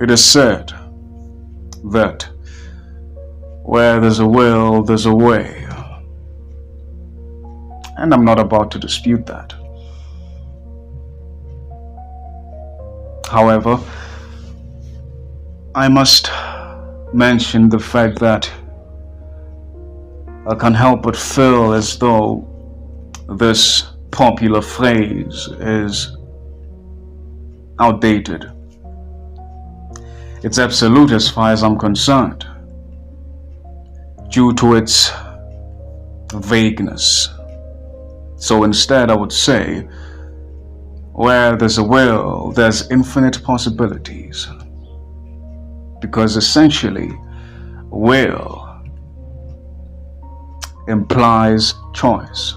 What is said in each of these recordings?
It is said that where there's a will, there's a way. And I'm not about to dispute that. However, I must mention the fact that I can't help but feel as though this popular phrase is outdated. It's absolute as far as I'm concerned, due to its vagueness. So instead, I would say, where there's a will, there's infinite possibilities. Because essentially, will implies choice.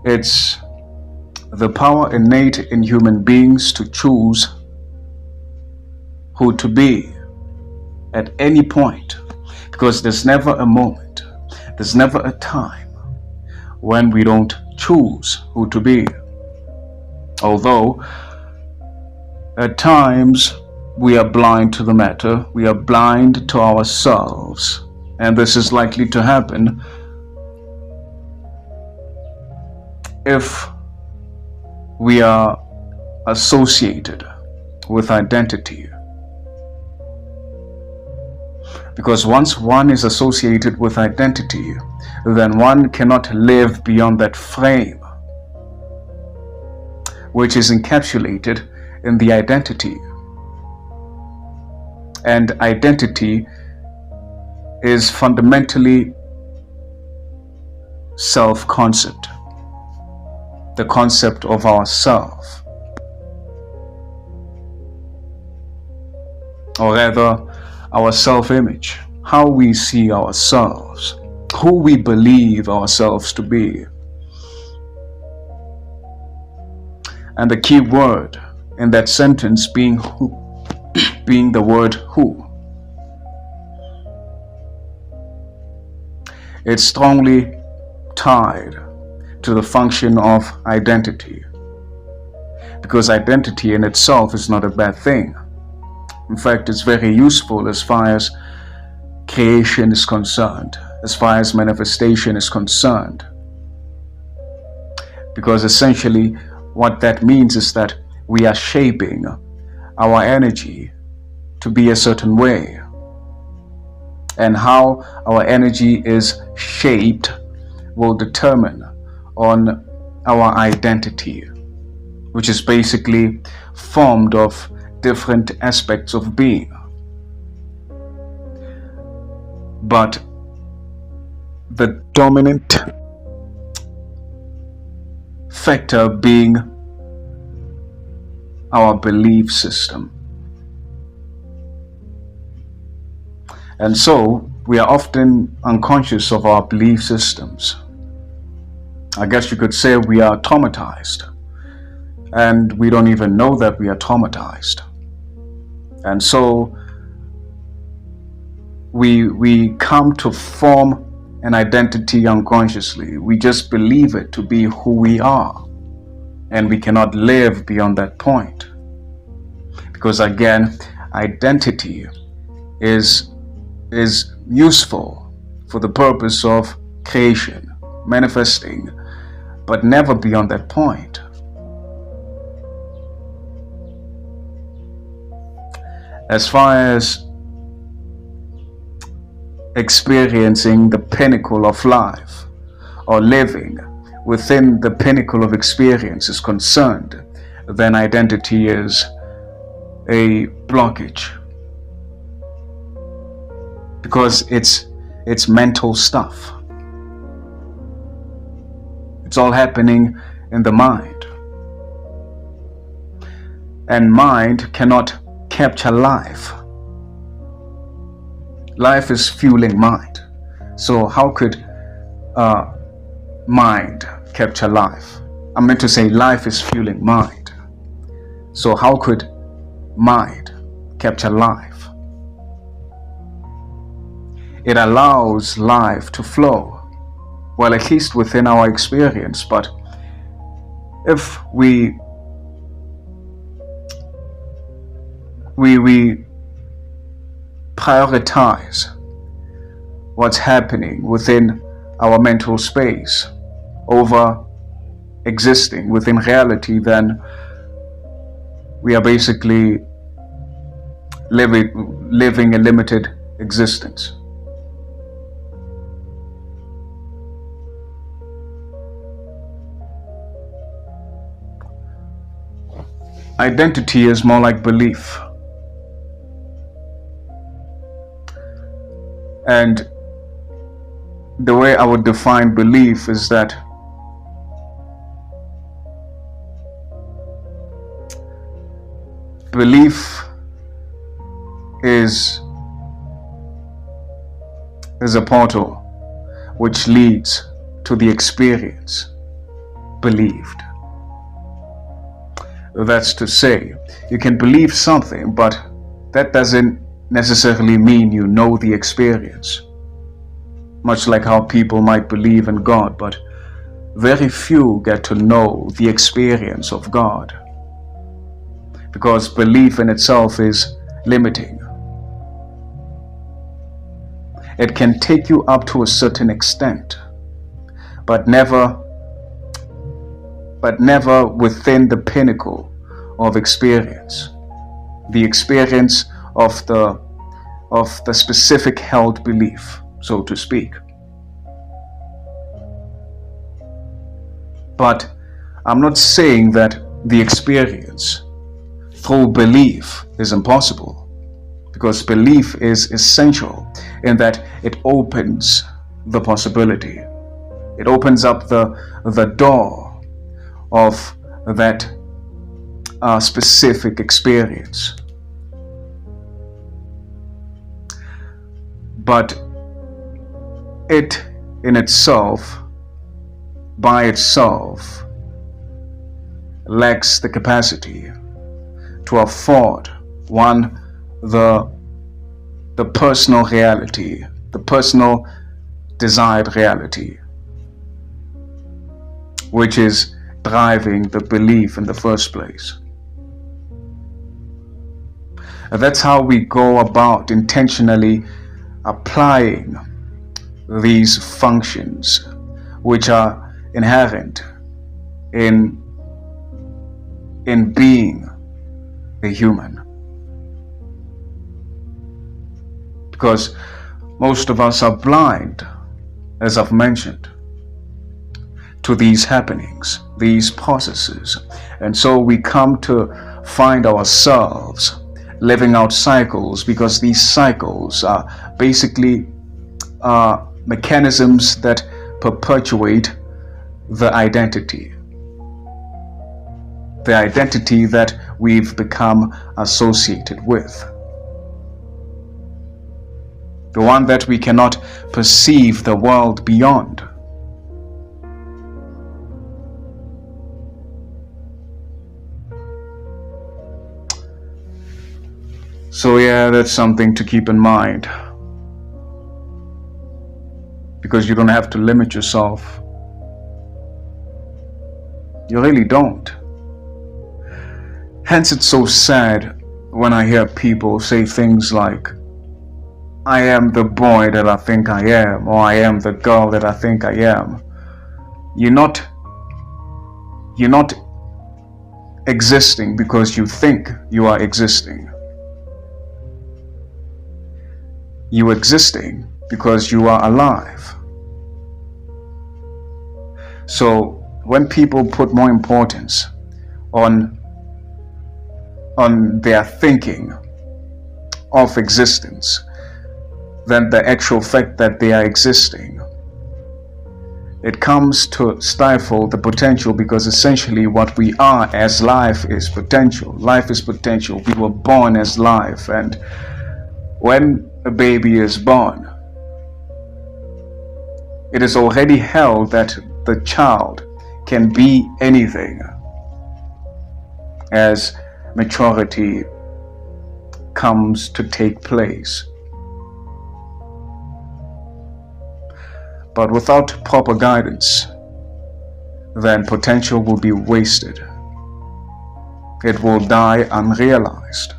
It's the power innate in human beings to choose who to be at any point, because there's never a moment, there's never a time when we don't choose who to be. Although at times we are blind to the matter, we are blind to ourselves, and this is likely to happen if we are associated with identity. Because once one is associated with identity, then one cannot live beyond that frame, which is encapsulated in the identity. And identity is fundamentally self-concept, the concept of ourself, or rather our self-image, how we see ourselves, who we believe ourselves to be. And the key word in that sentence being who, being the word who. It's strongly tied to the function of identity, because identity in itself is not a bad thing. In fact, it's very useful as far as creation is concerned, as far as manifestation is concerned. Because essentially what that means is that we are shaping our energy to be a certain way. And how our energy is shaped will determine on our identity, which is basically formed of different aspects of being. But the dominant factor being our belief system. And so we are often unconscious of our belief systems. I guess you could say we are traumatized, and we don't even know that we are traumatized. And so we come to form an identity unconsciously. We just believe it to be who we are, and we cannot live beyond that point. Because again, identity is useful for the purpose of creation, manifesting, but never beyond that point. As far as experiencing the pinnacle of life, or living within the pinnacle of experience is concerned, then identity is a blockage. Because it's mental stuff. It's all happening in the mind. And mind cannot capture life. Life is fueling mind. So how could mind capture life? I meant to say life is fueling mind. So how could mind capture life? It allows life to flow, well, at least within our experience. But if we we prioritize what's happening within our mental space over existing within reality, then we are basically living a limited existence. Identity is more like belief. And the way I would define belief is that belief is a portal which leads to the experience believed. That's to say, you can believe something, but that doesn't necessarily mean you know the experience. Much like how people might believe in God, but very few get to know the experience of God, because belief in itself is limiting. It can take you up to a certain extent, but never within the pinnacle of experience, the experience of the specific held belief, so to speak. But I'm not saying that the experience through belief is impossible, because belief is essential in that it opens the possibility. It opens up the door of that specific experience. But it in itself, by itself, lacks the capacity to afford one the personal reality, the personal desired reality, which is driving the belief in the first place. And that's how we go about intentionally applying these functions which are inherent in being a human. Because most of us are blind, as I've mentioned, to these happenings, these processes. And so we come to find ourselves living out cycles, because these cycles are basically mechanisms that perpetuate the identity that we've become associated with, the one that we cannot perceive the world beyond. So yeah, that's something to keep in mind, because you don't have to limit yourself. You really don't. Hence, it's so sad when I hear people say things like, I am the boy that I think I am, or I am the girl that I think I am. You're not existing because you think you are existing. You're existing because you are alive. So when people put more importance on their thinking of existence than the actual fact that they are existing, it comes to stifle the potential, because essentially what we are as life is potential. Life is potential. We were born as life, and when a baby is born, it is already held that the child can be anything as maturity comes to take place. But without proper guidance, then potential will be wasted. It will die unrealized.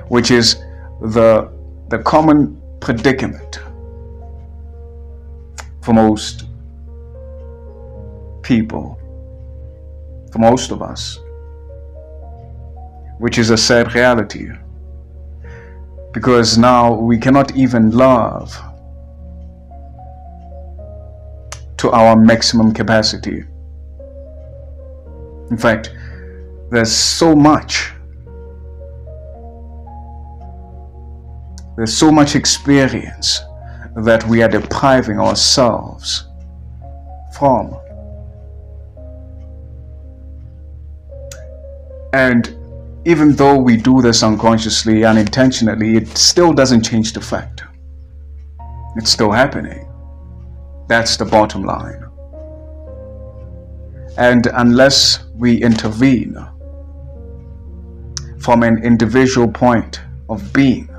which is the common predicament for most people, for most of us, which is a sad reality, because now we cannot even love to our maximum capacity. In fact, there's so much experience that we are depriving ourselves from. And even though we do this unconsciously, unintentionally, it still doesn't change the fact. It's still happening. That's the bottom line. And unless we intervene from an individual point of being,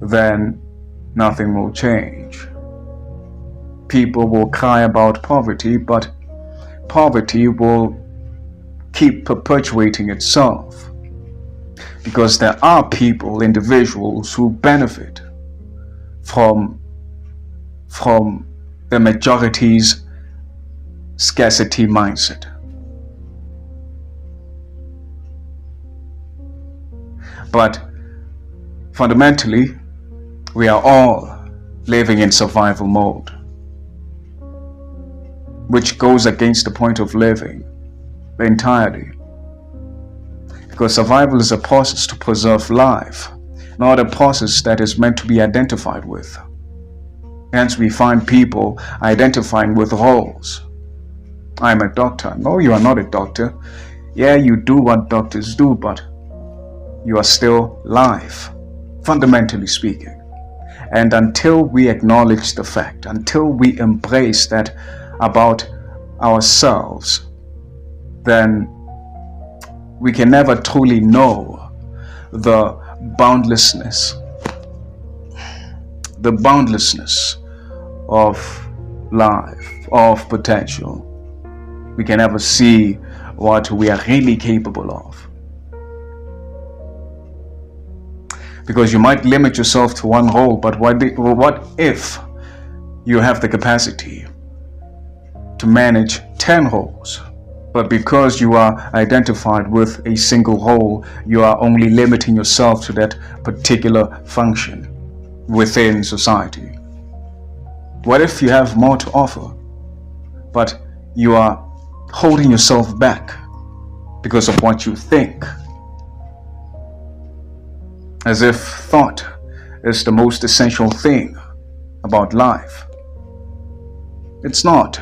then nothing will change. People will cry about poverty, but poverty will keep perpetuating itself, because there are people, individuals, who benefit from the majority's scarcity mindset. But fundamentally, we are all living in survival mode, which goes against the point of living entirely. Because survival is a process to preserve life, not a process that is meant to be identified with. Hence, we find people identifying with roles. I'm a doctor. No, you are not a doctor. Yeah, you do what doctors do, but you are still life, fundamentally speaking. And until we acknowledge the fact, until we embrace that about ourselves, then we can never truly know the boundlessness of life, of potential. We can never see what we are really capable of. Because you might limit yourself to one role, but what if you have the capacity to manage 10 roles? But because you are identified with a single role, you are only limiting yourself to that particular function within society. What if you have more to offer, but you are holding yourself back because of what you think? As if thought is the most essential thing about life. It's not.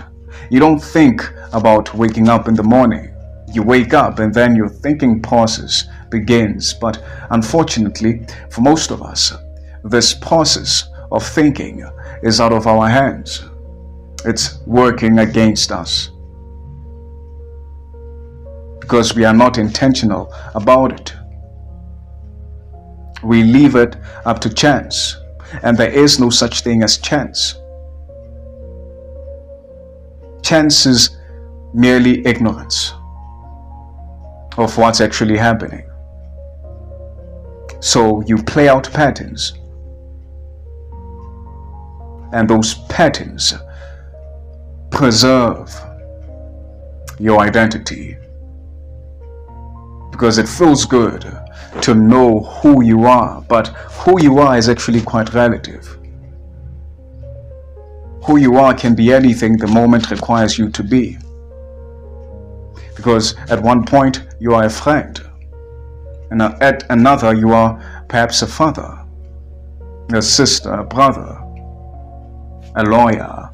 You don't think about waking up in the morning. You wake up and then your thinking process begins. But unfortunately, for most of us, this process of thinking is out of our hands. It's working against us, because we are not intentional about it. We leave it up to chance, and there is no such thing as chance. Chance is merely ignorance of what's actually happening. So you play out patterns, and those patterns preserve your identity, because it feels good to know who you are, but who you are is actually quite relative. Who you are can be anything the moment requires you to be. Because at one point you are a friend, and at another you are perhaps a father, a sister, a brother, a lawyer,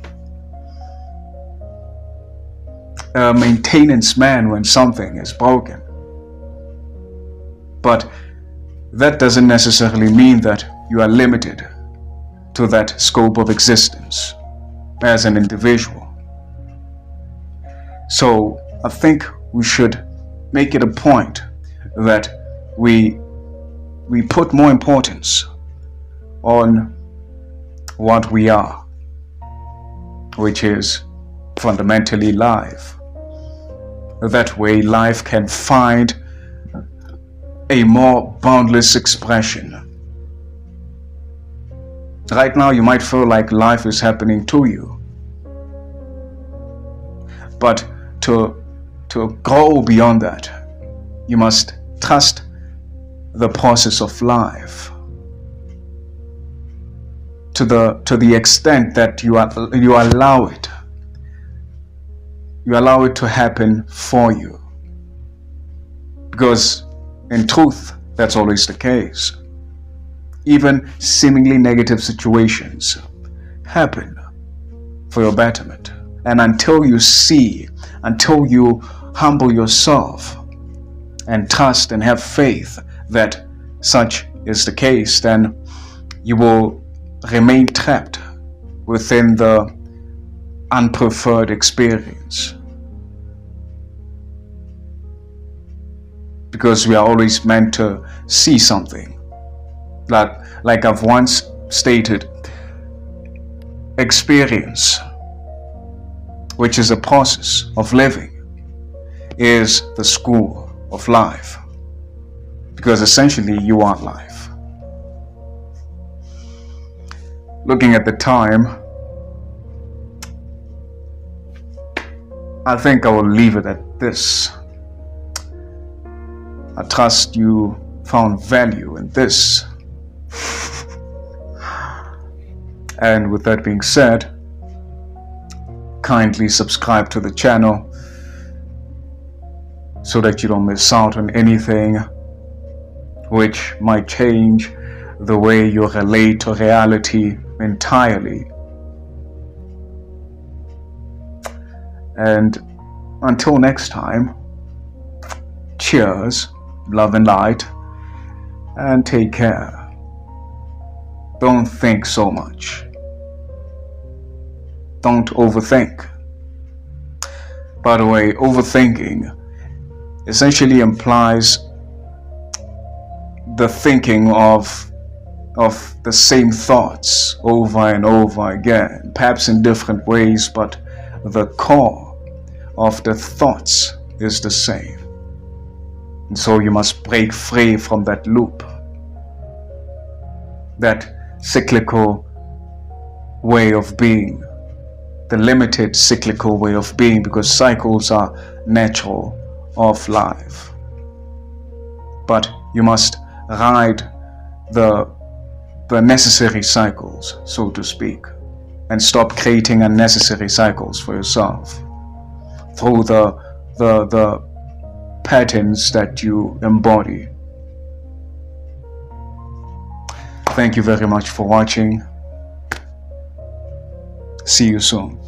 a maintenance man when something is broken. But that doesn't necessarily mean that you are limited to that scope of existence as an individual. So I think we should make it a point that we put more importance on what we are, which is fundamentally life. That way life can find a more boundless expression. Right now, you might feel like life is happening to you, but to go beyond that, you must trust the process of life to the extent that you allow it to happen for you, because in truth that's always the case. Even seemingly negative situations happen for your betterment, and until you humble yourself and trust and have faith that such is the case, then you will remain trapped within the unpreferred experience. Because we are always meant to see something. Like I've once stated, experience, which is a process of living, is the school of life. Because essentially you are life. Looking at the time, I think I will leave it at this. I trust you found value in this. And with that being said, kindly subscribe to the channel so that you don't miss out on anything which might change the way you relate to reality entirely. And until next time, cheers, love and light, and take care. Don't think so much. Don't overthink. By the way, overthinking essentially implies the thinking of the same thoughts over and over again, perhaps in different ways, but the core of the thoughts is the same. And so you must break free from that loop, that cyclical way of being, the limited cyclical way of being, because cycles are natural of life. But you must ride the necessary cycles, so to speak, and stop creating unnecessary cycles for yourself through the patterns that you embody. Thank you very much for watching. See you soon.